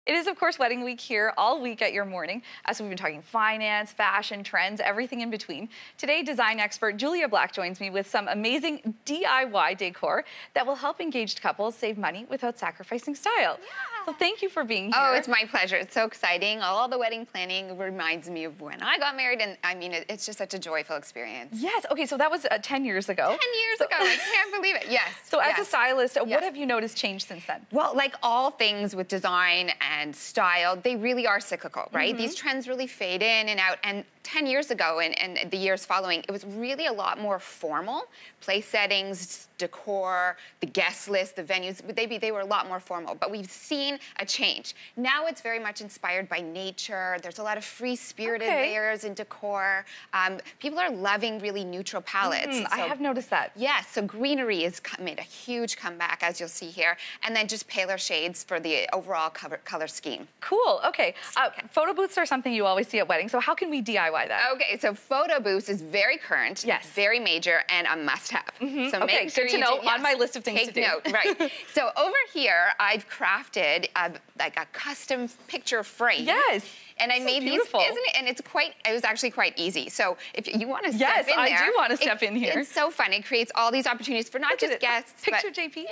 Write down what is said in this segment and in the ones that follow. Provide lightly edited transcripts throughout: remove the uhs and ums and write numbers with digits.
It is, of course, wedding week here all week at your morning. So we've been talking finance, fashion, trends, everything in between. Today, design expert Julia Black joins me with some amazing DIY decor that will help engaged couples save money without sacrificing style. Yeah. So thank you for being here. Oh, it's my pleasure. It's so exciting. All the wedding planning reminds me of when I got married, and I mean, it's just such a joyful experience. Yes. Okay, so that was 10 years ago. 10 years ago. I can't believe it. Yes. So as a stylist, what have you noticed change since then? Well, like all things with design and style, they really are cyclical, right? These trends really fade in and out. And 10 years ago and the years following, it was really a lot more formal. Place settings, decor, the guest list, the venues, they were a lot more formal. But we've seen a change. Now it's very much inspired by nature. There's a lot of free-spirited layers in decor. People are loving really neutral palettes. So, I have noticed that. Yes, so greenery has made a huge comeback, as you'll see here. And then just paler shades for the overall color scheme. Cool, okay. Photo booths are something you always see at weddings, so how can we DIY that? Okay, so photo booths is very current, very major, and a must-have. So okay, good to know, on my list of things to do. Take note, right. So over here, I've crafted like a custom picture frame. Yes. And I made beautiful. these, isn't it? And it was actually quite easy. So if you want to step in there. Yes, I do want to step in here. It's so fun. It creates all these opportunities for not just guests, Picture JP.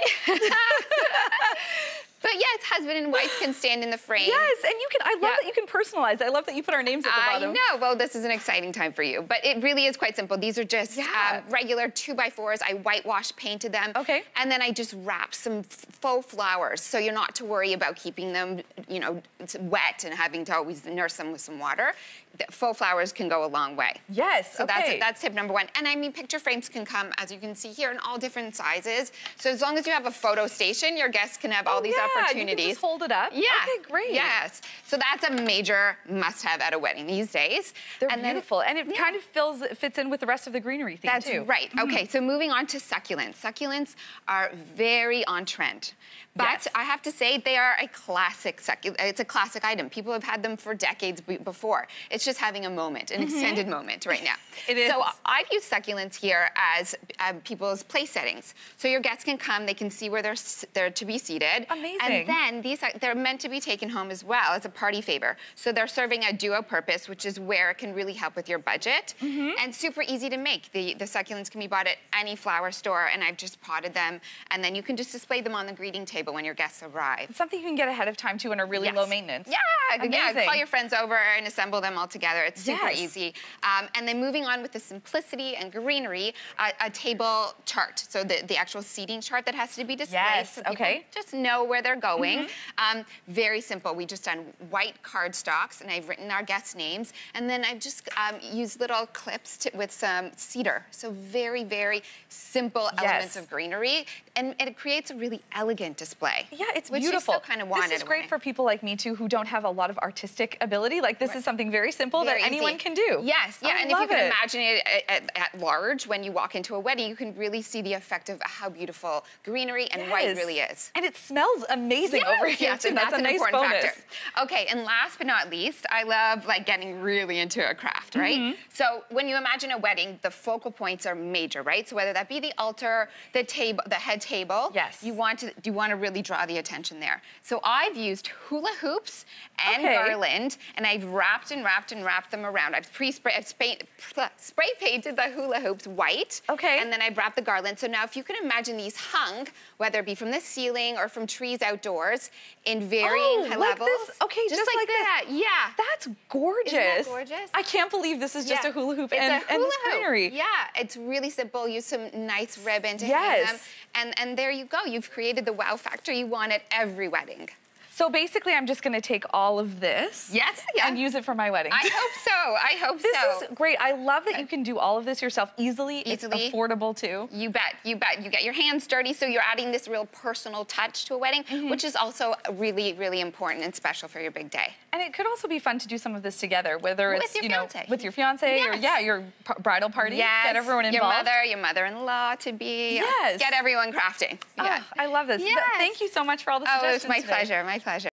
But yes, husband and wife can stand in the frame. Yes, and you can, I love that you can personalize. I love that you put our names at the bottom. I know, well, this is an exciting time for you. But it really is quite simple. These are just regular 2x4s. I whitewash painted them. Okay. And then I just wrapped some faux flowers. So you're not to worry about keeping them, you know, wet and having to always nurse them with some water. The faux flowers can go a long way. Yes, so that's tip number one. And I mean, picture frames can come, as you can see here, in all different sizes. So as long as you have a photo station, your guests can have all these opportunities. You can just hold it up. Yeah. Okay, great. Yes. So that's a major must-have at a wedding these days. They're beautiful. And it kind of fits in with the rest of the greenery theme, too. That's right. Okay, so moving on to succulents. Succulents are very on trend. But I have to say, they are a classic succulent. It's a classic item. People have had them for decades before. It's just having a moment, an extended moment right now. It is. So I've used succulents here as people's place settings. So your guests can come, they can see where they're to be seated. Amazing. And then they're meant to be taken home as well as a party favor. So they're serving a duo purpose, which is where it can really help with your budget. And super easy to make. The succulents can be bought at any flower store, and I've just potted them. And then you can just display them on the greeting table when your guests arrive. It's something you can get ahead of time, too, and are really low maintenance. Yeah, call your friends over and assemble them all together. It's super easy. And then moving on with the simplicity and greenery, a table chart. So the actual seating chart that has to be displayed. So people just know where they're going. Very simple. We just done white cardstocks, and I've written our guests' names. And then I've just used little clips with some cedar. So very, very simple elements of greenery. And it creates a really elegant display. Yeah, it's which beautiful. You still kind of want this is great for people like me, too, who don't have a lot of artistic ability. Like, this is something very simple that anyone can do. Yes, and if you can imagine it at large, when you walk into a wedding, you can really see the effect of how beautiful greenery and white really is. And it smells amazing over here, yes, too. And that's a an nice important bonus. factor. Okay, and last but not least, I love like getting really into a craft, right? So when you imagine a wedding, the focal points are major, right? So whether that be the altar, the table, the head table, you want to really draw the attention there. So I've used hula hoops and garland, and I've wrapped and wrapped and wrapped them around. I've spray painted the hula hoops white, and then I've wrapped the garland. So now if you can imagine these hung, whether it be from the ceiling or from trees outdoors, in varying levels. Okay, just like that. Yeah. That's gorgeous. Isn't that gorgeous? I can't believe this is just a hula hoop and this greenery. Yeah, it's really simple. Use some nice ribbon to hang them. And there you go. You've created the wow factor you want at every wedding. So basically, I'm just going to take all of this and use it for my wedding. I hope so. I hope so. This is great. I love that you can do all of this yourself easily. It's affordable, too. You bet. You bet. You get your hands dirty, so you're adding this real personal touch to a wedding, which is also really, really important and special for your big day. And it could also be fun to do some of this together, whether it's, with your fiance or, your bridal party. Get everyone involved. Your mother-in-law to be. Yes. Get everyone crafting. Oh, I love this. Thank you so much for all the suggestions Oh, it was my today. pleasure. My pleasure.